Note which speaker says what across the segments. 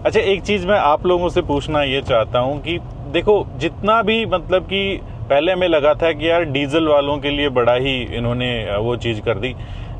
Speaker 1: अच्छा, एक चीज़ मैं आप लोगों से पूछना ये चाहता हूँ कि देखो, जितना भी मतलब कि पहले हमें लगा था कि यार डीजल वालों के लिए बड़ा ही इन्होंने वो चीज़ कर दी,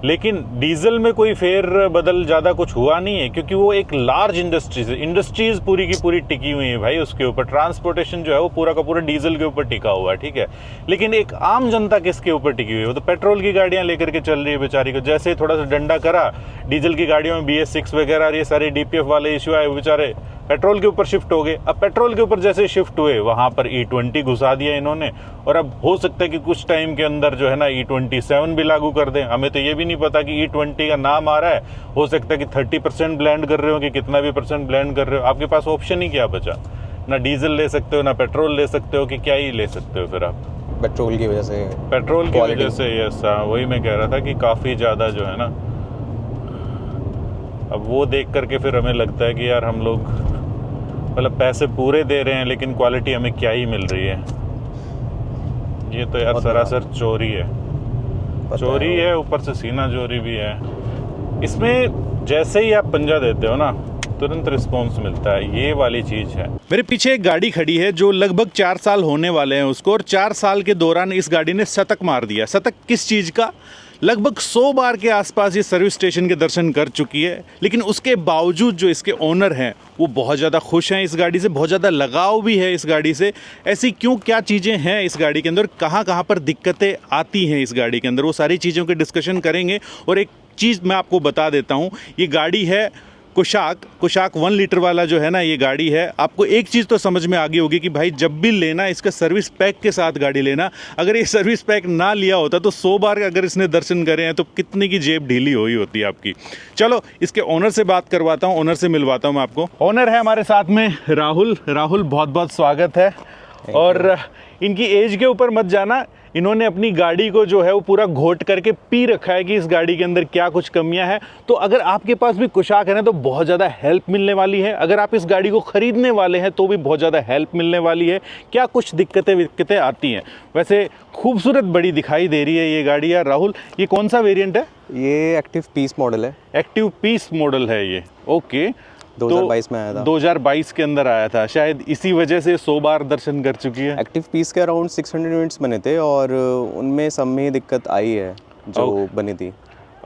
Speaker 1: लेकिन डीजल में कोई फेर बदल ज़्यादा कुछ हुआ नहीं है, क्योंकि वो एक लार्ज इंडस्ट्रीज पूरी की पूरी टिकी हुई है भाई उसके ऊपर। ट्रांसपोर्टेशन जो है वो पूरा का पूरा डीजल के ऊपर टिका हुआ है, ठीक है। लेकिन एक आम जनता किसके ऊपर टिकी हुई है? वो तो पेट्रोल की गाड़ियां लेकर के चल रही है बेचारी को। जैसे ही थोड़ा सा डंडा करा डीजल की गाड़ियों में, BS6 वगैरह और ये सारे DPF वाले इशू आए, बेचारे पेट्रोल के ऊपर शिफ्ट हो गए। अब पेट्रोल के ऊपर जैसे शिफ्ट हुए, वहां पर E20 घुसा दिया इन्होंने, और अब हो सकता है कि कुछ टाइम के अंदर जो है ना E27 भी लागू कर दें। हमें तो ये भी नहीं पता कि E20 का नाम आ रहा है, हो सकता है कि 30% ब्लेंड कर रहे हो कि कितना भी परसेंट ब्लेंड कर रहे हो। आपके पास ऑप्शन ही क्या बचा? ना डीजल ले सकते हो, ना पेट्रोल ले सकते हो, कि क्या ही ले सकते हो फिर आप?
Speaker 2: पेट्रोल की वजह से,
Speaker 1: पेट्रोल की वजह से, यस, वही मैं कह रहा था कि काफ़ी ज़्यादा जो है ना, अब वो देख करके फिर हमें लगता है कि यार हम लोग मतलब पैसे पूरे दे रहे हैं लेकिन क्वालिटी हमें क्या ही मिल रही है। ये तो यार सरासर चोरी है, चोरी है, ऊपर से सीना चोरी भी है। इसमें जैसे ही आप पंजा देते हो ना, तुरंत रिस्पॉन्स मिलता है। ये वाली चीज़ है। मेरे पीछे एक गाड़ी खड़ी है जो लगभग 4 साल होने वाले हैं उसको, और 4 साल के दौरान इस गाड़ी ने शतक मार दिया। शतक किस चीज़ का? लगभग 100 बार के आसपास ये सर्विस स्टेशन के दर्शन कर चुकी है, लेकिन उसके बावजूद जो इसके ओनर हैं वो बहुत ज़्यादा खुश हैं इस गाड़ी से, बहुत ज़्यादा लगाव भी है इस गाड़ी से। ऐसी क्यों, क्या चीज़ें हैं इस गाड़ी के अंदर, कहाँ कहाँ पर दिक्कतें आती हैं इस गाड़ी के अंदर, वो सारी चीज़ों के डिस्कशन करेंगे। और एक चीज़ मैं आपको बता देता हूँ, ये गाड़ी है कुशाक 1 लीटर वाला जो है ना ये गाड़ी है। आपको एक चीज़ तो समझ में आ गई होगी कि भाई जब भी लेना इसका सर्विस पैक के साथ गाड़ी लेना। अगर ये सर्विस पैक ना लिया होता तो 100 बार अगर इसने दर्शन करे हैं तो कितने की जेब ढीली हुई होती आपकी। चलो इसके ओनर से बात करवाता हूँ, ओनर से मिलवाता हूँ मैं आपको। ओनर है हमारे साथ में राहुल। राहुल, बहुत बहुत स्वागत है। और इनकी एज के ऊपर मत जाना, इन्होंने अपनी गाड़ी को जो है वो पूरा घोट करके पी रखा है कि इस गाड़ी के अंदर क्या कुछ कमियां हैं। तो अगर आपके पास भी कुशाक है ना तो बहुत ज़्यादा हेल्प मिलने वाली है। अगर आप इस गाड़ी को ख़रीदने वाले हैं तो भी बहुत ज़्यादा हेल्प मिलने वाली है। क्या कुछ दिक्कतें आती हैं? वैसे खूबसूरत बड़ी दिखाई दे रही है ये गाड़ी यार। राहुल, ये कौन सा वेरिएंट है?
Speaker 2: ये एक्टिव पीस मॉडल है।
Speaker 1: एक्टिव पीस मॉडल है ये, ओके।
Speaker 2: 2022 में आया था।
Speaker 1: 2022 के अंदर आया था, शायद इसी वजह से 100 बार दर्शन कर चुकी है।
Speaker 2: एक्टिव पीस के अराउंड 600 यूनिट्स बने थे और उनमें सब में दिक्कत आई है जो बनी थी।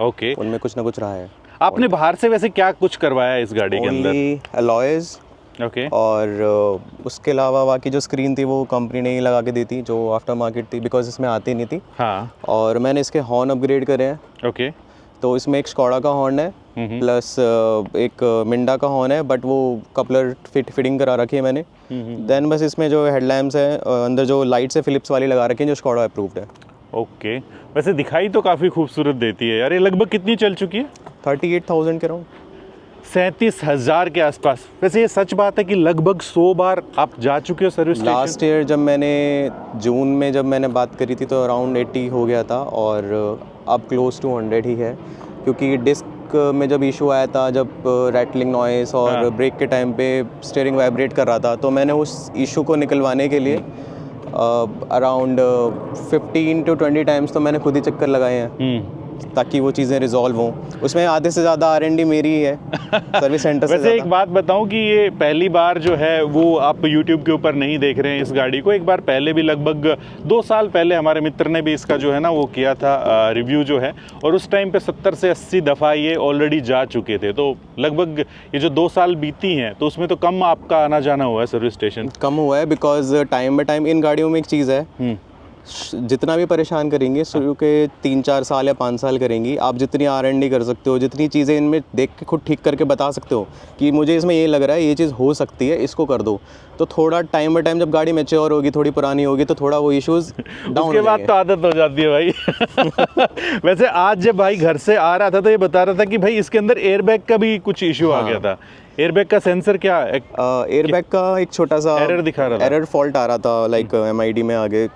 Speaker 1: ओके,
Speaker 2: उनमें कुछ ना कुछ रहा है।
Speaker 1: आपने बाहर से वैसे क्या कुछ करवाया इस गाड़ी के अंदर?
Speaker 2: Alloys,
Speaker 1: okay.
Speaker 2: और उसके अलावा बाकी जो स्क्रीन थी वो कंपनी ने ही लगा के दी थी, जो आफ्टर मार्केट थी, बिकॉज इसमें आती नहीं थी।
Speaker 1: हाँ।
Speaker 2: और मैंने इसके हॉर्न अपग्रेड करे हैं।
Speaker 1: ओके।
Speaker 2: तो इसमें एक स्कॉडा का हॉर्न है, प्लस एक मिंडा का हॉर्न है, बट वो कपलर फिटिंग करा रखी है मैंने। देन बस इसमें जो हेडलैम्प्स है अंदर जो लाइट्स है फिलिप्स वाली लगा रखी है जो स्कॉडा अप्रूव्ड है।
Speaker 1: ओके, वैसे दिखाई तो काफ़ी खूबसूरत देती है यार। ये लगभग कितनी चल चुकी है?
Speaker 2: 38,000 के अराउंड,
Speaker 1: 37,000 के आसपास। वैसे ये सच बात है कि लगभग 100 बार आप जा चुके हो सर्विस स्टेशन?
Speaker 2: लास्ट ईयर जब मैंने जून में जब मैंने बात करी थी तो अराउंड 80 हो गया था, और अब क्लोज टू 100 ही है। क्योंकि डिस्क में जब इशू आया था, जब रैटलिंग नॉइस और ब्रेक के टाइम पे स्टीयरिंग वाइब्रेट कर रहा था, तो मैंने उस इशू को निकलवाने के लिए अराउंड 15 to 20 टाइम्स तो मैंने खुद ही चक्कर लगाए हैं ताकि वो चीज़ें रिजॉल्व हों। उसमें आधे से ज़्यादा R&D मेरी ही है सर्विस सेंटर से।
Speaker 1: वैसे एक बात बताऊं कि ये पहली बार जो है वो आप YouTube के ऊपर नहीं देख रहे हैं इस गाड़ी को। एक बार पहले भी लगभग 2 साल पहले हमारे मित्र ने भी इसका जो है ना वो किया था रिव्यू जो है, और उस टाइम पे 70 से 80 दफ़ा ये ऑलरेडी जा चुके थे। तो लगभग ये जो 2 साल बीती हैं तो उसमें तो कम आपका आना जाना हुआ है सर्विस स्टेशन?
Speaker 2: कम हुआ है, because time by time in गाड़ियों में एक चीज़ है, जितना भी परेशान करेंगे शुरू के 3-4 साल या 5 साल करेंगी, आप जितनी R&D कर सकते हो, जितनी चीज़ें इनमें देख के खुद ठीक करके बता सकते हो कि मुझे इसमें ये लग रहा है, ये चीज़ हो सकती है, इसको कर दो। तो थोड़ा टाइम बाय टाइम जब गाड़ी मैच्योर होगी, थोड़ी पुरानी होगी, तो थोड़ा वो इश्यूज डाउन
Speaker 1: उसके बाद तो आदत हो जाती है भाई। वैसे आज जब भाई घर से आ रहा था तो ये बता रहा था कि भाई इसके अंदर एयरबैग का भी कुछ इशू आ गया था। एयरबैग का सेंसर क्या?
Speaker 2: एयरबैग का एक छोटा सा
Speaker 1: एरर दिखा रहा था,
Speaker 2: एरर फॉल्ट आ रहा था, लाइक MID में आगे।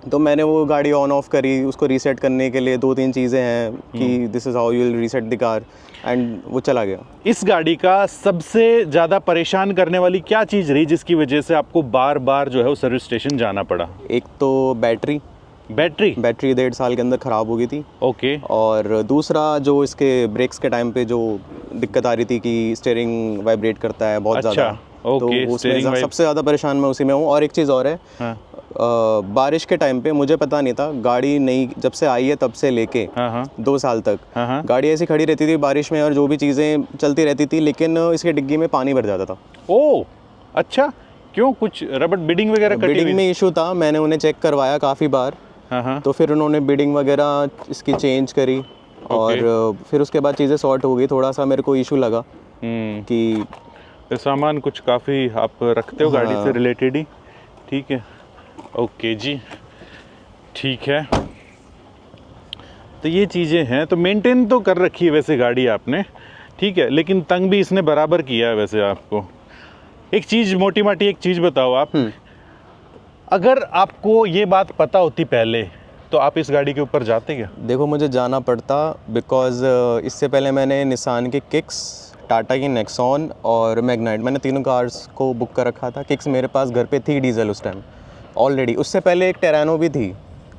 Speaker 2: तो मैंने वो गाड़ी ऑन ऑफ करी, उसको रीसेट करने के लिए 2-3 चीज़ें हैं कि this is how you will reset the car, and वो चला गया।
Speaker 1: इस गाड़ी का सबसे ज़्यादा परेशान करने वाली क्या चीज़ रही जिसकी वजह से आपको बार बार जो है वो सर्विस स्टेशन जाना पड़ा?
Speaker 2: एक तो बैटरी,
Speaker 1: बैटरी
Speaker 2: 1.5 साल के अंदर ख़राब हो गई थी।
Speaker 1: ओके।
Speaker 2: और दूसरा जो इसके ब्रेक्स के टाइम पे जो दिक्कत आ रही थी कि स्टीयरिंग वाइब्रेट करता है बहुत
Speaker 1: अच्छा,
Speaker 2: ज़्यादा,
Speaker 1: ओके,
Speaker 2: तो उसमें
Speaker 1: steering
Speaker 2: सबसे ज़्यादा परेशान मैं उसी में हूँ। और एक चीज़ और है,
Speaker 1: हाँ
Speaker 2: बारिश के टाइम पे मुझे पता नहीं था, गाड़ी नई जब से आई है तब से लेके
Speaker 1: हाँ हाँ
Speaker 2: 2 साल तक
Speaker 1: हाँ हाँ।
Speaker 2: गाड़ी ऐसी खड़ी रहती थी बारिश में और जो भी चीज़ें चलती रहती थी, लेकिन इसके डिग्गी में पानी भर जाता था।
Speaker 1: ओ अच्छा, क्यों? कुछ रबड़ बिडिंग वगैरह कटी
Speaker 2: बिडिंग
Speaker 1: हुई?
Speaker 2: में इशू था, मैंने उन्हें चेक करवाया काफ़ी बार,
Speaker 1: हाँ हाँ।
Speaker 2: तो फिर उन्होंने बिडिंग वगैरह इसकी चेंज करी और फिर उसके बाद चीज़ें सॉर्ट हो गई। थोड़ा सा मेरे को इशू लगा कि
Speaker 1: तो सामान कुछ काफ़ी आप रखते हो गाड़ी से रिलेटेड ही, ठीक है, ओके जी, ठीक है। तो ये चीज़ें हैं, तो मेंटेन तो कर रखी है वैसे गाड़ी आपने, ठीक है, लेकिन तंग भी इसने बराबर किया है वैसे आपको। एक चीज़ मोटी माटी एक चीज़ बताओ आप, अगर आपको ये बात पता होती पहले तो आप इस गाड़ी के ऊपर जाते क्या?
Speaker 2: देखो मुझे जाना पड़ता, बिकॉज़ इससे पहले मैंने निसान की किक्स, टाटा की नेक्सॉन और मैग्नाइट, मैंने तीनों कार्स को बुक कर रखा था। किक्स मेरे पास घर पे थी डीजल उस टाइम ऑलरेडी। उससे पहले एक टेरानो भी थी,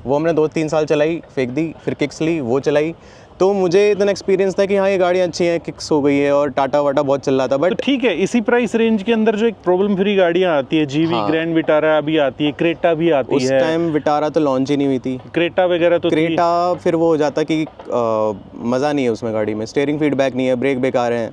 Speaker 2: वो हमने 2-3 साल चलाई, फेंक दी, फिर किक्स ली, वो चलाई। तो मुझे इतना एक्सपीरियंस था कि हाँ ये गाड़ी अच्छी है, किक्स हो गई है, और टाटा वाटा बहुत चल रहा था।
Speaker 1: तो
Speaker 2: बट
Speaker 1: ठीक है, इसी प्राइस रेंज के अंदर जो एक प्रॉब्लम फ्री गाड़ियाँ आती है, जीवी,
Speaker 2: हाँ।
Speaker 1: ग्रैंड विटारा भी आती है, क्रेटा भी आती
Speaker 2: उस
Speaker 1: है,
Speaker 2: टाइम विटारा तो लॉन्च ही नहीं हुई थी।
Speaker 1: क्रेटा वगैरह तो थी।
Speaker 2: क्रेटा फिर वो हो जाता कि मज़ा नहीं है उसमें गाड़ी में, स्टीयरिंग फीडबैक नहीं है, ब्रेक बेकार हैं,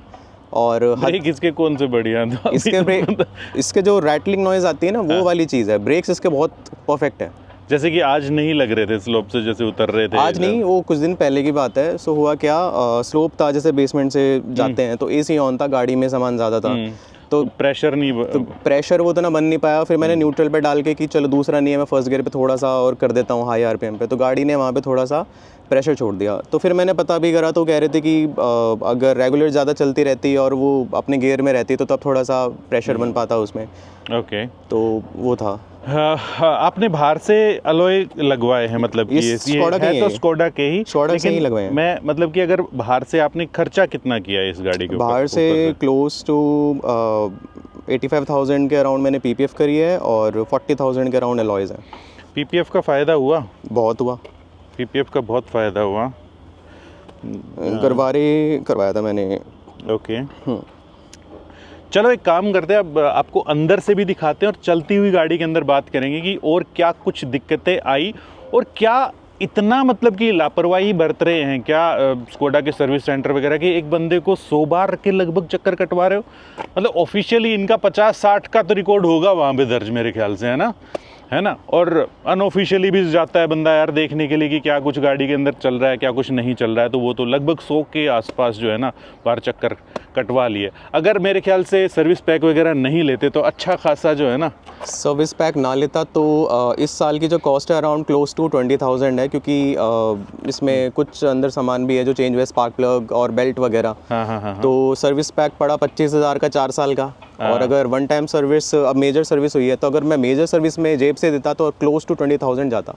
Speaker 2: और
Speaker 1: ब्रेक इसके कौन से बढ़िया तो
Speaker 2: इसके ब्रेक, इसके जो रैटलिंग नॉइज़ आती है ना, वो वाली चीज़ है। ब्रेक्स इसके बहुत परफेक्ट है।
Speaker 1: जैसे कि आज नहीं लग रहे थे स्लोप से, जैसे उतर रहे थे
Speaker 2: आज नहीं, वो कुछ दिन पहले की बात है। सो हुआ क्या, स्लोप था, जैसे बेसमेंट से जाते हैं तो एसी ऑन था, गाड़ी में सामान ज़्यादा था, तो
Speaker 1: प्रेशर नहीं
Speaker 2: तो प्रेशर वो उतना बन नहीं पाया। फिर मैंने न्यूट्रल पे डाल के कि चलो दूसरा नहीं है, मैं फर्स्ट गियर पे थोड़ा सा और कर देता हूँ हाई आरपीएम पे, तो गाड़ी ने वहाँ पे थोड़ा सा प्रेशर छोड़ दिया। तो फिर मैंने पता भी करा, तो कह रहे थे कि अगर रेगुलर ज़्यादा चलती रहती और वो अपने गियर में रहती तो तब थोड़ा सा प्रेशर बन पाता उसमें।
Speaker 1: ओके।
Speaker 2: तो वो था।
Speaker 1: आपने बाहर से अलॉय लगवाए हैं, मतलब कि ये
Speaker 2: स्कोडा के
Speaker 1: है
Speaker 2: ही
Speaker 1: तो
Speaker 2: है।
Speaker 1: स्कोडा के ही,
Speaker 2: स्कोडा से ही लगवाए हैं।
Speaker 1: मैं मतलब कि अगर बाहर से आपने खर्चा कितना किया है इस गाड़ी के ऊपर?
Speaker 2: बाहर से क्लोज टू 85,000 के अराउंड मैंने पीपीएफ करी है और 40,000 के अराउंड अलॉयज़ हैं।
Speaker 1: पीपीएफ का फ़ायदा हुआ?
Speaker 2: बहुत हुआ,
Speaker 1: पीपीएफ का बहुत फ़ायदा हुआ।
Speaker 2: करवाया था मैंने।
Speaker 1: ओके, चलो एक काम करते हैं, अब आपको अंदर से भी दिखाते हैं और चलती हुई गाड़ी के अंदर बात करेंगे कि और क्या कुछ दिक्कतें आई और क्या इतना मतलब कि लापरवाही बरत रहे हैं क्या स्कोडा के सर्विस सेंटर वगैरह के। एक बंदे को 100 बार के लगभग चक्कर कटवा रहे हो, मतलब ऑफिशियली इनका 50-60 का तो रिकॉर्ड होगा वहाँ पे दर्ज मेरे ख्याल से, है ना। और अनऑफिशियली भी जाता है बंदा यार देखने के लिए कि क्या कुछ गाड़ी के अंदर चल रहा है, क्या कुछ नहीं चल रहा है, तो वो तो लगभग 100 के आसपास जो है ना बार चक्कर कटवा लिए। अगर मेरे ख्याल से सर्विस पैक वगैरह नहीं लेते तो अच्छा खासा जो है ना,
Speaker 2: सर्विस पैक ना लेता तो इस साल की जो कॉस्ट है अराउंड क्लोज टू 20,000 है, क्योंकि इसमें कुछ अंदर सामान भी है जो चेंज हुआ, स्पार्क प्लग और बेल्ट वगैरह।
Speaker 1: हाँ।
Speaker 2: तो सर्विस पैक पड़ा 25,000 का 4 साल का। और अगर वन टाइम सर्विस, अब मेजर सर्विस हुई है, तो अगर मैं मेजर सर्विस में जेब से देता तो क्लोज टू 20,000 जाता।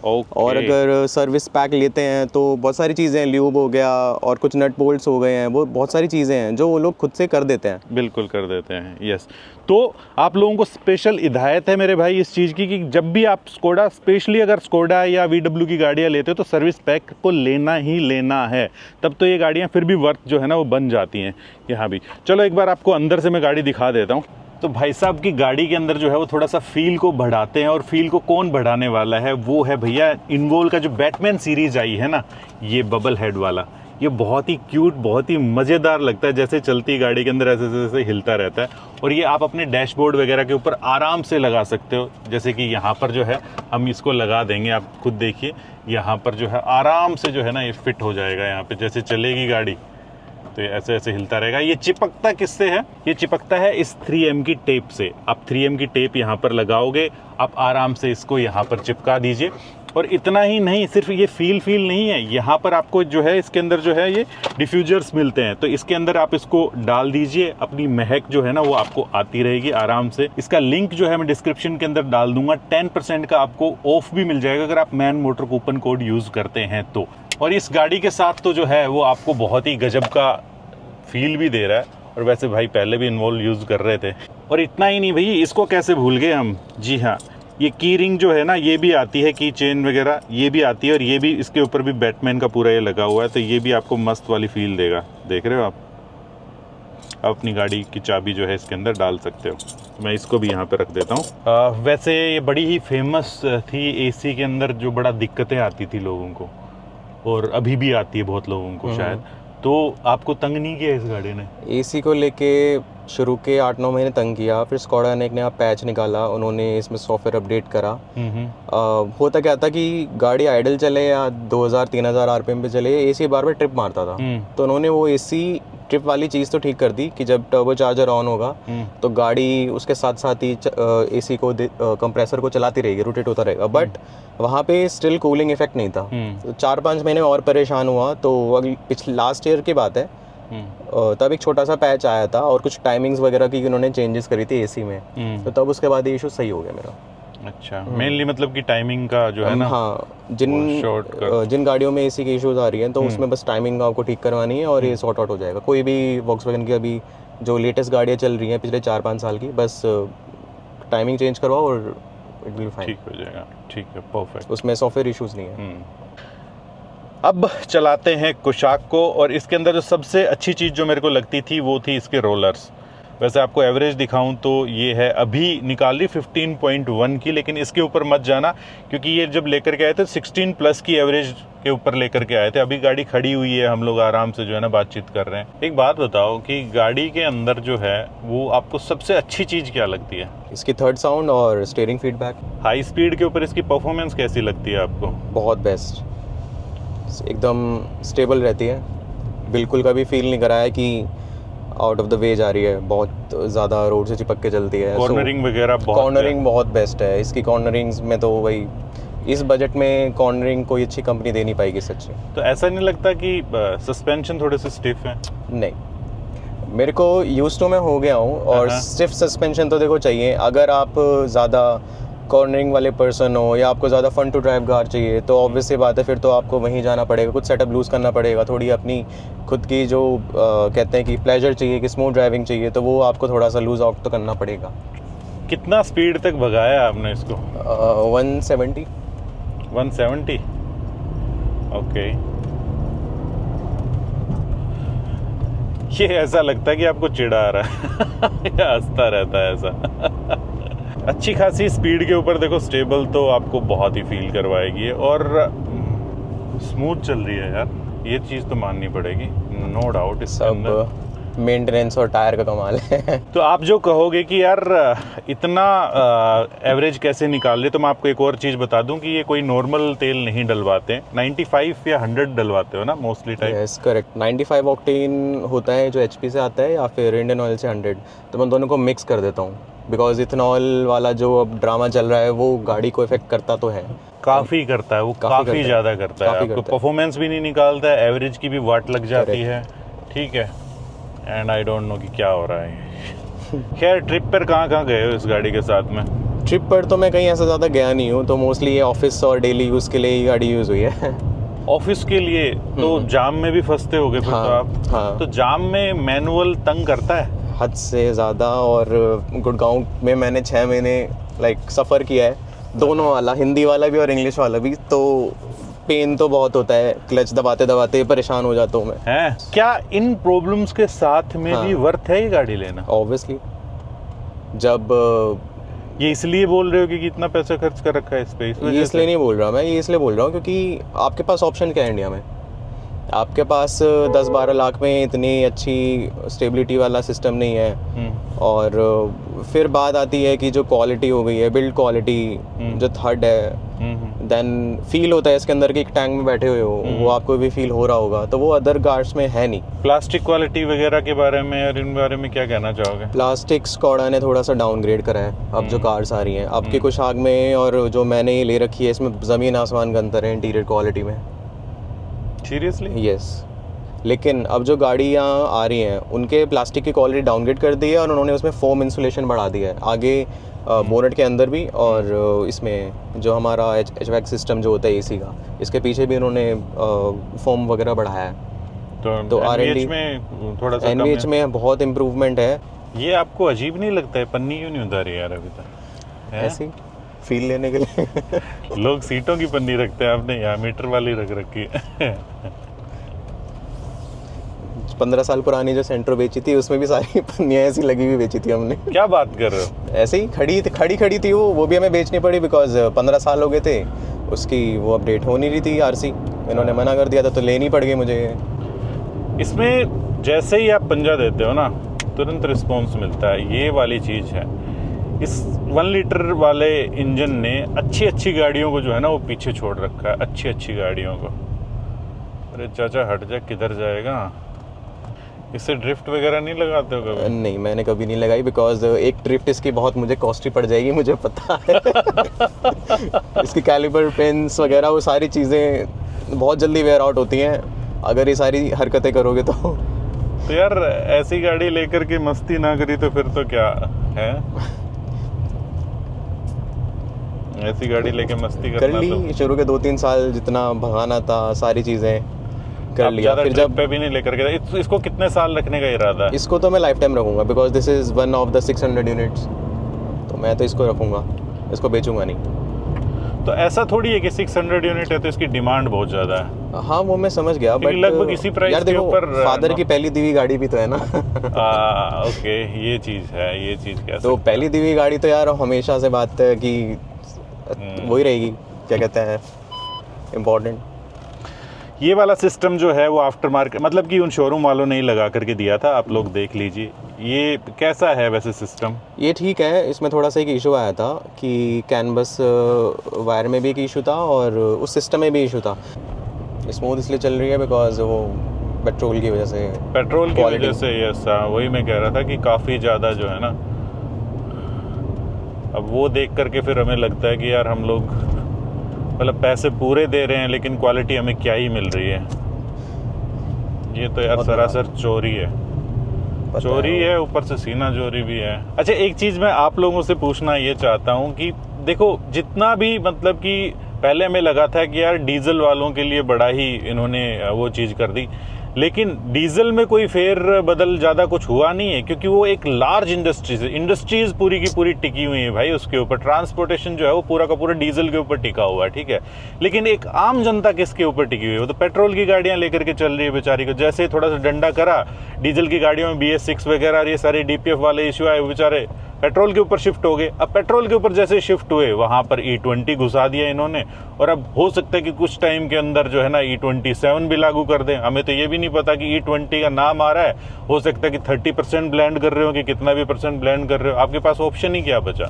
Speaker 2: और अगर सर्विस पैक लेते हैं तो बहुत सारी चीज़ें हैं, ल्यूब हो गया और कुछ नट बोल्ट्स हो गए हैं, वो बहुत सारी चीज़ें हैं जो वो लोग खुद से कर देते हैं।
Speaker 1: बिल्कुल कर देते हैं, यस। तो आप लोगों को स्पेशल हिदायत है मेरे भाई इस चीज़ की कि जब भी आप स्कोडा, स्पेशली अगर स्कोडा या VW की गाड़ियाँ लेते हो तो सर्विस पैक को लेना ही लेना है, तब तो ये गाड़ियाँ फिर भी वर्थ जो है ना वो बन जाती हैं यहाँ भी। चलो एक बार आपको अंदर से मैं गाड़ी दिखा देता हूँ। तो भाई साहब की गाड़ी के अंदर जो है वो थोड़ा सा फील को बढ़ाते हैं, और फील को कौन बढ़ाने वाला है, वो है भैया इन्वोल का जो बैटमैन सीरीज आई है ना, ये बबल हेड वाला। ये बहुत ही क्यूट, बहुत ही मज़ेदार लगता है, जैसे चलती गाड़ी के अंदर ऐसे जैसे हिलता रहता है। और ये आप अपने डैशबोर्ड वगैरह के ऊपर आराम से लगा सकते हो, जैसे कि यहाँ पर जो है हम इसको लगा देंगे, आप खुद देखिए यहाँ पर जो है आराम से जो है ना ये फिट हो जाएगा यहाँ पे, जैसे चलेगी गाड़ी तो ऐसे ऐसे हिलता रहेगा। ये चिपकता किससे है? ये चिपकता है इस 3M की टेप से। आप 3M की टेप यहाँ पर लगाओगे, आप आराम से इसको यहाँ पर चिपका दीजिए। और इतना ही नहीं, सिर्फ ये फील नहीं है, यहाँ पर आपको जो है इसके अंदर जो है ये डिफ्यूजर्स मिलते हैं, तो इसके अंदर आप इसको डाल दीजिए, अपनी महक जो है ना वो आपको आती रहेगी आराम से। इसका लिंक जो है मैं डिस्क्रिप्शन के अंदर डाल दूंगा। 10% का आपको ऑफ भी मिल जाएगा अगर आप man motor coupon code use करते हैं तो। और इस गाड़ी के साथ तो जो है वो आपको बहुत ही गजब का फील भी दे रहा है। और वैसे भाई पहले भी इन्वॉल्व यूज़ कर रहे थे। और इतना ही नहीं भाई, इसको कैसे भूल गए हम, जी हाँ, ये की रिंग जो है ना, ये भी आती है, की चेन वगैरह ये भी आती है, और ये भी इसके ऊपर भी बैटमैन का पूरा ये लगा हुआ है, तो ये भी आपको मस्त वाली फील देगा। देख रहे हो आप अपनी गाड़ी की चाबी जो है इसके अंदर डाल सकते हो। मैं इसको भी यहाँ पे रख देता हूँ। वैसे ये बड़ी ही फेमस थी एसी के अंदर, जो बड़ा दिक्कतें आती थी लोगों को, और अभी भी आती है बहुत लोगों को शायद। तो आपको तंग नहीं किया इस गाड़ी ने?
Speaker 2: एसी को लेके शुरू के 8-9 महीने तंग किया, फिर स्कॉडा ने एक नया पैच निकाला, उन्होंने इसमें सॉफ्टवेयर अपडेट करा। होता क्या था कि गाड़ी आइडल चले या 2000-3000 आरपीएम पे चले, एसी बार बार ट्रिप मारता था। तो उन्होंने वो एसी ट्रिप वाली चीज़ तो ठीक कर दी कि जब टर्बो चार्जर ऑन होगा तो गाड़ी उसके साथ साथ ही एसी को कंप्रेसर को चलाती रहेगी, रोटेट होता रहेगा, बट वहाँ पे स्टिल कूलिंग इफेक्ट नहीं था। तो 4-5 महीने में और परेशान हुआ। तो अगली पिछले लास्ट ईयर की बात है, तब एक छोटा सा पैच आया था और कुछ टाइमिंग्स वगैरह की उन्होंने चेंजेस करी थी एसी में। तो तब उसके बाद ये इशू सही हो गया मेरा।
Speaker 1: अच्छा, मेनली मतलब कि टाइमिंग का जो है ना।
Speaker 2: हाँ, जिन गाड़ियों में एसी की इश्यूज आ रही हैं तो उसमें बस टाइमिंग आपको ठीक करवानी है और ये सॉर्ट आउट हो जाएगा। कोई भी वॉक्सवैगन की अभी जो लेटेस्ट गाड़ियाँ चल रही हैं पिछले 4-5 साल की, बस टाइमिंग चेंज करवाओ और इट विल फाइन,
Speaker 1: ठीक हो जाएगा। ठीक है, परफेक्ट,
Speaker 2: उसमें सॉफ्टवेयर इश्यूज नहीं है।
Speaker 1: अब चलाते हैं कुशाक को, और इसके अंदर जो सबसे अच्छी चीज़ जो मेरे को लगती थी वो थी इसके रोलर्स। वैसे आपको एवरेज दिखाऊं तो ये है अभी निकाली 15.1 की, लेकिन इसके ऊपर मत जाना क्योंकि ये जब लेकर के आए थे 16 प्लस की एवरेज के ऊपर लेकर के आए थे। अभी गाड़ी खड़ी हुई है, हम लोग आराम से जो है ना बातचीत कर रहे हैं। एक बात बताओ कि गाड़ी के अंदर जो है वो आपको सबसे अच्छी चीज़ क्या लगती है?
Speaker 2: इसकी थर्ड साउंड और स्टीयरिंग फीडबैक।
Speaker 1: हाई स्पीड के ऊपर इसकी परफॉर्मेंस कैसी लगती है आपको?
Speaker 2: बहुत बेस्ट, एकदम स्टेबल रहती है, बिल्कुल कभी फील नहीं करा है कि आउट ऑफ द वे जा रही है, बहुत ज़्यादा रोड से चिपक के चलती है।
Speaker 1: कॉर्नरिंग वगैरह
Speaker 2: कॉर्नरिंग बहुत बेस्ट है इसकी। कॉर्नरिंग्स में तो वही, इस बजट में कॉर्नरिंग कोई अच्छी कंपनी दे नहीं पाएगी सच्ची। तो
Speaker 1: ऐसा नहीं लगता कि सस्पेंशन थोड़े से स्टिफ है?
Speaker 2: नहीं, मेरे को यूज टू मैं हो गया हूँ, और स्टिफ सस्पेंशन तो देखो चाहिए। अगर आप ज़्यादा कॉर्नरिंग वाले पर्सन हो या आपको ज़्यादा फन टू ड्राइव कार चाहिए तो ऑब्वियस सी बात है, फिर तो आपको वहीं जाना पड़ेगा, कुछ सेटअप लूज़ करना पड़ेगा, थोड़ी अपनी खुद की जो कहते हैं कि प्लेजर चाहिए, कि स्मूथ ड्राइविंग चाहिए, तो वो आपको थोड़ा सा लूज़ आउट तो करना पड़ेगा।
Speaker 1: कितना स्पीड तक भगाया आपने इसको?
Speaker 2: 170।
Speaker 1: 170, ओके। ये ऐसा लगता है कि आपको चिढ़ा आ रहा है या हंसता रहता है ऐसा? अच्छी खासी स्पीड के ऊपर देखो, स्टेबल तो आपको बहुत ही फील करवाएगी, और स्मूथ चल रही है यार, ये चीज़ तो माननी पड़ेगी, नो डाउट। इसके अंदर
Speaker 2: मेंटेनेंस और टायर का कमाल है। तो
Speaker 1: आप जो कहोगे कि यार इतना एवरेज कैसे निकाल रहे, तो मैं आपको एक और चीज़ बता दूं कि ये कोई नॉर्मल तेल नहीं डलवाते हैं, 95 या 100 डलवाते हो ना mostly type?
Speaker 2: Yes correct, 95 octane होता है जो HP से आता है, या फिर इंडियन ऑयल से 100। तो मैं दोनों को मिक्स कर देता हूँ, बिकॉज इथेनॉल वाला जो अब ड्रामा चल रहा है वो गाड़ी को इफेक्ट करता तो है,
Speaker 1: काफ़ी करता है वो, काफ़ी ज़्यादा करता है, आपको परफॉर्मेंस भी नहीं निकालता है, एवरेज की भी वाट लग जाती है। ठीक है, एंड आई डोंट नो कि क्या हो रहा है। खैर, ट्रिप पर कहाँ गए हो इस गाड़ी के साथ में?
Speaker 2: ट्रिप पर तो मैं कहीं ऐसा ज़्यादा गया नहीं हूँ, तो मोस्टली ये ऑफिस और डेली यूज़ के लिए ही गाड़ी यूज़ हुई है।
Speaker 1: ऑफिस के लिए तो जाम में भी फंसते होगे फिर? तो आप तो जाम में मैनुअल तंग करता है
Speaker 2: हद से ज़्यादा, और गुड़गांव में मैंने 6 महीने सफ़र किया है, दोनों वाला, हिंदी वाला भी और इंग्लिश वाला भी, तो पेन तो बहुत होता है, क्लच दबाते दबाते परेशान हो जाता हूँ मैं।
Speaker 1: है क्या इन प्रॉब्लम्स के साथ में भी वर्थ है ये गाड़ी लेना?
Speaker 2: ऑब्वियसली, जब
Speaker 1: ये इसलिए बोल रहे हो कि इतना पैसा खर्च कर रखा है इस पे?
Speaker 2: ये इसलिए नहीं बोल रहा मैं, ये इसलिए बोल रहा हूँ क्योंकि आपके पास ऑप्शन क्या है इंडिया में? आपके पास 10-12 लाख में इतनी अच्छी स्टेबिलिटी वाला सिस्टम नहीं है, और फिर बात आती है कि जो क्वालिटी हो गई है, बिल्ड क्वालिटी जो थर्ड है, देन फील होता है इसके अंदर कि एक टैंक में बैठे हुए हो, वो आपको भी फील हो रहा होगा, तो वो अदर कार्स में है नहीं।
Speaker 1: प्लास्टिक क्वालिटी वगैरह के बारे में और इन बारे में क्या कहना चाहोगे?
Speaker 2: प्लास्टिक स्कॉडा ने थोड़ा सा डाउनग्रेड करा है अब जो कार्स आ रही हैं अब के कुशाक में, और जो मैंने ये ले रखी है इसमें ज़मीन आसमान का अंतर है इंटीरियर क्वालिटी में।
Speaker 1: सीरियसली?
Speaker 2: यस, लेकिन अब जो गाड़ियाँ आ रही हैं उनके प्लास्टिक की क्वालिटी डाउनग्रेड कर दी है, और उन्होंने उसमें फोम इंसुलेशन बढ़ा दिया है आगे बोनेट के अंदर भी, और इसमें जो हमारा HVAC सिस्टम जो होता है AC का, इसके पीछे भी उन्होंने फोम वगैरह बढ़ाया है।
Speaker 1: तो NVH में थोड़ा सा
Speaker 2: NVH में बहुत इम्प्रूवमेंट है।
Speaker 1: ये आपको अजीब नहीं लगता है? पन्नी क्यों नहीं उतारी यार अभी तक?
Speaker 2: ऐसी फील लेने के लिए।
Speaker 1: लोग सीटों की पन्नी रखते हैं, आपने यहाँ मीटर वाली रख रखी है।
Speaker 2: 15 साल पुरानी जो सेंट्रो बेची थी उसमें भी सारी पन्नियाँ ऐसी लगी हुई बेची थी हमने।
Speaker 1: क्या बात कर रहे हो?
Speaker 2: ऐसे ही खड़ी थी वो भी हमें बेचनी पड़ी बिकॉज 15 साल हो गए थे उसकी, वो अपडेट हो नहीं रही थी आरसी, इन्होंने मना कर दिया था तो लेनी पड़ गई मुझे।
Speaker 1: इसमें जैसे ही आप पंजा देते हो ना, तुरंत रिस्पॉन्स मिलता है। ये वाली चीज़ है। इस 1 लीटर वाले इंजन ने अच्छी गाड़ियों को जो है ना वो पीछे छोड़ रखा है, अच्छी गाड़ियों को। अरे चाचा हट जा, किधर जाएगा? इससे ड्रिफ्ट वगैरह नहीं लगाते हो कभी?
Speaker 2: नहीं, मैंने कभी नहीं लगाई बिकॉज एक ड्रिफ्ट इसकी बहुत मुझे कॉस्टली पड़ जाएगी, मुझे पता है। इसकी कैलिपर पिन्स वगैरह वो सारी चीज़ें बहुत जल्दी वेयर आउट होती हैं अगर ये सारी हरकतें करोगे तो
Speaker 1: यार ऐसी गाड़ी लेकर के मस्ती ना करी तो फिर तो क्या है? ऐसी गाड़ी लेके मस्ती
Speaker 2: कर
Speaker 1: करना
Speaker 2: ली
Speaker 1: तो
Speaker 2: शुरू के 2-3 साल जितना भगाना था सारी चीज़ें कर लिया। फिर जब
Speaker 1: पे भी नहीं लेकर के इसको कितने साल रखने का इरादा है?
Speaker 2: इसको तो मैं लाइफ टाइम रखूंगा because this is one of the 600 units, तो मैं तो इसको रखूंगा, इसको बेचूंगा नहीं।
Speaker 1: तो ऐसा थोड़ी है कि 600 यूनिट है तो इसकी डिमांड बहुत ज़्यादा है।
Speaker 2: हाँ वो मैं समझ गया, बट
Speaker 1: लगभग इसी प्राइस
Speaker 2: यार
Speaker 1: के
Speaker 2: देखो
Speaker 1: ऊपर
Speaker 2: फादर की पहली दी हुई गाड़ी भी तो है ना।
Speaker 1: ओके, ये चीज़ है, ये चीज़ कह
Speaker 2: तो पहली दी हुई गाड़ी तो यार हमेशा से बात है कि वही रहेगी, क्या कहते हैं, इम्पोर्टेंट।
Speaker 1: ये वाला सिस्टम जो है वो आफ्टर मार्केट, मतलब कि उन शोरूम वालों ने ही लगा करके दिया था, आप लोग देख लीजिए। ये कैसा है वैसे सिस्टम?
Speaker 2: ये ठीक है, इसमें थोड़ा सा एक इशू आया था कि कैनवस वायर में भी एक इशू था और उस सिस्टम में भी इशू था। स्मूथ इसलिए चल रही है बिकॉज वो पेट्रोल की वजह से,
Speaker 1: पेट्रोल की वजह से। यस, वही मैं कह रहा था कि काफ़ी ज़्यादा जो है ना, अब वो देख करके फिर हमें लगता है कि यार हम लोग मतलब पैसे पूरे दे रहे हैं लेकिन क्वालिटी हमें क्या ही मिल रही है। ये तो यार सरासर चोरी है, चोरी है, ऊपर से सीना चोरी भी है। अच्छा, एक चीज़ मैं आप लोगों से पूछना ये चाहता हूँ कि देखो, जितना भी मतलब कि पहले हमें लगा था कि यार डीजल वालों के लिए बड़ा ही इन्होंने वो चीज़ कर दी, लेकिन डीजल में कोई फेर बदल ज़्यादा कुछ हुआ नहीं है क्योंकि वो एक लार्ज इंडस्ट्रीज है। इंडस्ट्रीज पूरी की पूरी टिकी हुई है भाई उसके ऊपर। ट्रांसपोर्टेशन जो है वो पूरा का पूरा डीजल के ऊपर टिका हुआ है, ठीक है। लेकिन एक आम जनता किसके ऊपर टिकी हुई है? वो तो पेट्रोल की गाड़ियाँ लेकर के चल रही है बेचारी को। जैसे थोड़ा सा डंडा करा डीजल की गाड़ियों में, BS6 वगैरह और ये सारे DPF वाले इशू आए, वो बेचारे पेट्रोल के ऊपर शिफ्ट हो गए। अब पेट्रोल के ऊपर जैसे शिफ्ट हुए वहाँ पर E20 घुसा दिया इन्होंने, और अब हो सकता है कि कुछ टाइम के अंदर जो है ना E27 भी लागू कर दें। हमें तो ये भी नहीं पता कि E20 का नाम आ रहा है, हो सकता है कि 30% ब्लेंड कर रहे हो कि कितना भी % ब्लेंड कर रहे हो। आपके पास ऑप्शन ही क्या बचा?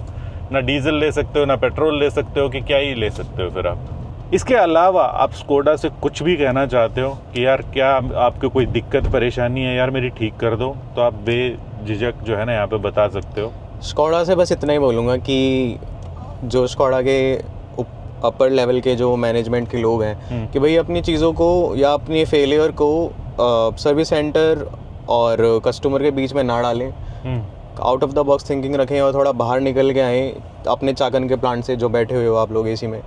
Speaker 1: ना डीजल ले सकते हो, ना पेट्रोल ले सकते हो, कि क्या ही ले सकते हो फिर आप। इसके अलावा आप स्कोडा से कुछ भी कहना चाहते हो कि यार क्या आपको कोई दिक्कत परेशानी है, यार मेरी ठीक कर दो, तो आप बेझिझक जो है ना यहाँ पे बता सकते हो।
Speaker 2: स्कोडा से बस इतना ही बोलूँगा कि जो स्कोडा के अपर लेवल के जो मैनेजमेंट के लोग हैं कि भाई अपनी चीज़ों को या अपनी फेलियर को सर्विस सेंटर और कस्टमर के बीच में ना डालें, out of the box thinking रखें और थोड़ा बाहर निकल के आएँ अपने चाकन के प्लांट से जो बैठे हुए हो आप लोग AC में,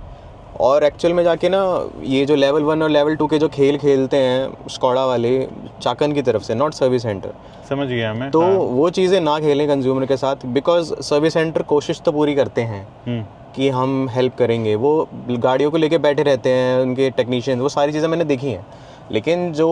Speaker 2: और एक्चुअल में जाके ना ये जो लेवल 1 और लेवल 2 के जो खेल खेलते हैं स्कोडा वाले चाकन की तरफ से, नॉट सर्विस सेंटर,
Speaker 1: समझ गया मैं।
Speaker 2: तो वो चीज़ें ना खेलें कंज्यूमर के साथ, बिकॉज सर्विस सेंटर कोशिश तो पूरी करते हैं कि हम हेल्प करेंगे। वो गाड़ियों को लेके बैठे रहते हैं उनके टेक्नीशियन, वो सारी चीज़ें मैंने देखी हैं, लेकिन जो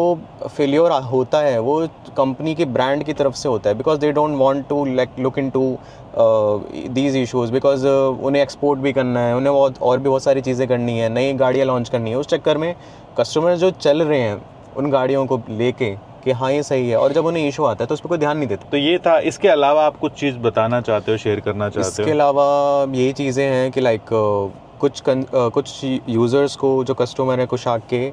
Speaker 2: फेलियर होता है वो कंपनी के ब्रांड की तरफ से होता है, because they don't want to like look into these issues, because उन्हें एक्सपोर्ट भी करना है, उन्हें और भी बहुत सारी चीज़ें करनी है, नई गाड़ियाँ लॉन्च करनी है। उस चक्कर में कस्टमर जो चल रहे हैं उन गाड़ियों को लेके कि हाँ ये सही है, और जब उन्हें इशू आता है तो उस पर कोई ध्यान नहीं देता।
Speaker 1: तो ये था। इसके अलावा आप कुछ चीज़ बताना चाहते हो, शेयर करना चाहते हो?
Speaker 2: इसके अलावा यही चीज़ें हैं कि लाइक कुछ यूज़र्स को, जो कस्टमर है कुशाक के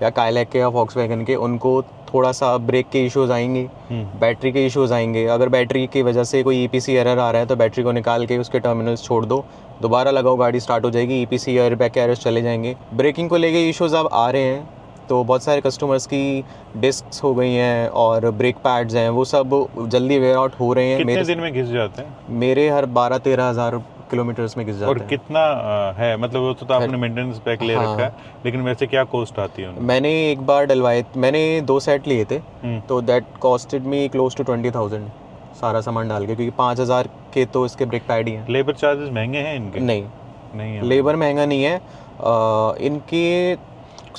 Speaker 2: या काइलैक के या वॉक्सवैगन के, उनको थोड़ा सा ब्रेक के इश्यूज़ आएंगे, बैटरी के इश्यूज़ आएंगे। अगर बैटरी की वजह से कोई EPC एरर आ रहा है तो बैटरी को निकाल के उसके टर्मिनल्स छोड़ दो, दोबारा लगाओ, गाड़ी स्टार्ट हो जाएगी, EPC एयरबैग के एरर्स चले जाएंगे। ब्रेकिंग को लेके इश्यूज़ अब आ रहे हैं, तो बहुत सारे कस्टमर्स की डिस्क्स हो गई हैं और ब्रेक पैड्स हैं, वो सब जल्दी वेयर आउट हो रहे हैं।
Speaker 1: कितने दिन में घिस जाते हैं?
Speaker 2: मेरे हर 12-13 हज़ार किलोमीटर्स में घिस जाते हैं।
Speaker 1: और कितना है, मतलब वो तो आपने मेंटेनेंस पैक ले रखा है, लेकिन वैसे क्या कॉस्ट आती है?
Speaker 2: मैंने एक बार डलवाए, मैंने 2 सेट लिए थे, तो that costed me close to 20,000 सारा सामान डाल के, क्योंकि 5,000 के तो इसके ब्रेक पैड ही हैं।
Speaker 1: लेबर चार्जेस महंगे हैं इनके?
Speaker 2: नहीं,
Speaker 1: नहीं है।
Speaker 2: लेबर महंगा नहीं है, इनके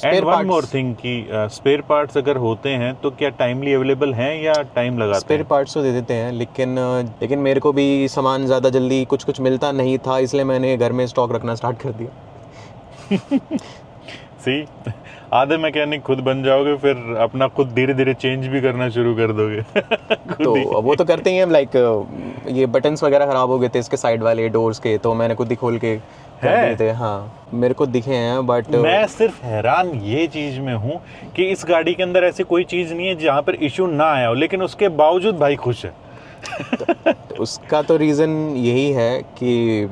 Speaker 1: एंड वन मोर थिंग कि स्पेयर पार्ट्स अगर होते हैं तो क्या टाइमली अवेलेबल हैं या टाइम लगाते
Speaker 2: स्पेयर
Speaker 1: हैं?
Speaker 2: पार्ट्स तो दे देते हैं, लेकिन मेरे को भी सामान ज़्यादा जल्दी कुछ मिलता नहीं था, इसलिए मैंने घर में स्टॉक रखना स्टार्ट कर दिया।
Speaker 1: सी, आधे मैकेनिक खुद बन जाओगे, फिर अपना खुद धीरे धीरे चेंज भी करना शुरू कर दोगे।
Speaker 2: तो वो तो करते ही हैं, लाइक ये बटन्स वगैरह ख़राब हो गए थे इसके साइड वाले डोर्स के, तो मैंने खुद ही खोल के कर दिए थे। हाँ, मेरे को दिखे हैं, बट
Speaker 1: मैं सिर्फ हैरान ये चीज़ में हूँ कि इस गाड़ी के अंदर ऐसी कोई चीज़ नहीं है जहाँ पर इशू ना आया हो, लेकिन उसके बावजूद भाई खुश है।
Speaker 2: तो उसका तो रीज़न यही है कि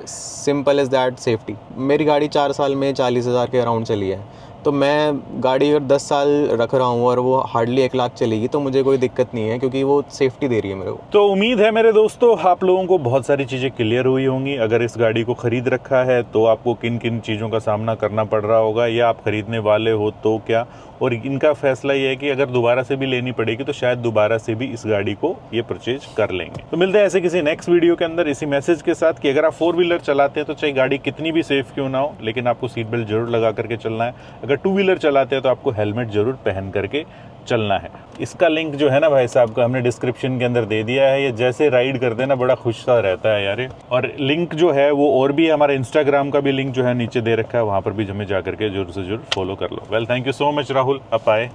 Speaker 2: सिंपल इज़ दैट, सेफ्टी। मेरी गाड़ी 4 साल में 40,000 के अराउंड चली है, तो मैं गाड़ी अगर 10 साल रख रहा हूँ और वो हार्डली 1 लाख चलेगी तो मुझे कोई दिक्कत नहीं है, क्योंकि वो सेफ्टी दे रही है मेरे को।
Speaker 1: तो उम्मीद है मेरे दोस्तों आप लोगों को बहुत सारी चीज़ें क्लियर हुई होंगी। अगर इस गाड़ी को ख़रीद रखा है तो आपको किन किन चीज़ों का सामना करना पड़ रहा होगा, या आप ख़रीदने वाले हो तो क्या, और इनका फैसला ये है कि अगर दोबारा से भी लेनी पड़ेगी तो शायद दोबारा से भी इस गाड़ी को ये परचेज कर लेंगे। तो मिलते हैं ऐसे किसी नेक्स्ट वीडियो के अंदर इसी मैसेज के साथ कि अगर आप 4 व्हीलर चलाते हैं तो चाहे गाड़ी कितनी भी सेफ क्यों ना हो, लेकिन आपको सीट बेल्ट जरूर लगा करके चलना है। अगर 2 व्हीलर चलाते हैं तो आपको हेलमेट जरूर पहन करके चलना है। इसका लिंक जो है ना भाई साहब का हमने डिस्क्रिप्शन के अंदर दे दिया है। ये जैसे राइड करते हैं ना बड़ा खुश सा रहता है यार ये। और लिंक जो है वो और भी हमारे इंस्टाग्राम का भी लिंक जो है नीचे दे रखा है, वहाँ पर भी हमें जा करके जरूर से जरूर फॉलो कर लो। Well, thank you so much Rahul, आप आए।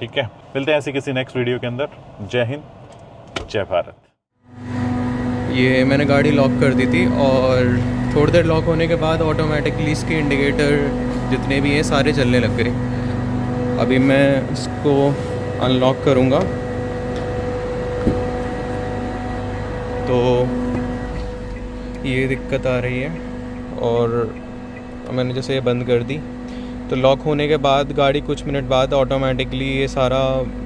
Speaker 1: ठीक है, मिलते हैं ऐसे किसी नेक्स्ट वीडियो के अंदर। जय हिंद, जय भारत।
Speaker 2: ये मैंने गाड़ी लॉक कर दी थी और थोड़ी देर लॉक होने के बाद ऑटोमेटिकली इसके इंडिकेटर जितने भी हैं सारे चलने लग गए। अभी मैं इसको अनलॉक करूँगा तो ये दिक्कत आ रही है, और मैंने जैसे ये बंद कर दी तो लॉक होने के बाद गाड़ी कुछ मिनट बाद ऑटोमेटिकली ये सारा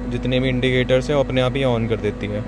Speaker 2: जितने भी इंडिकेटर्स हैं वो अपने आप ही ऑन कर देती है।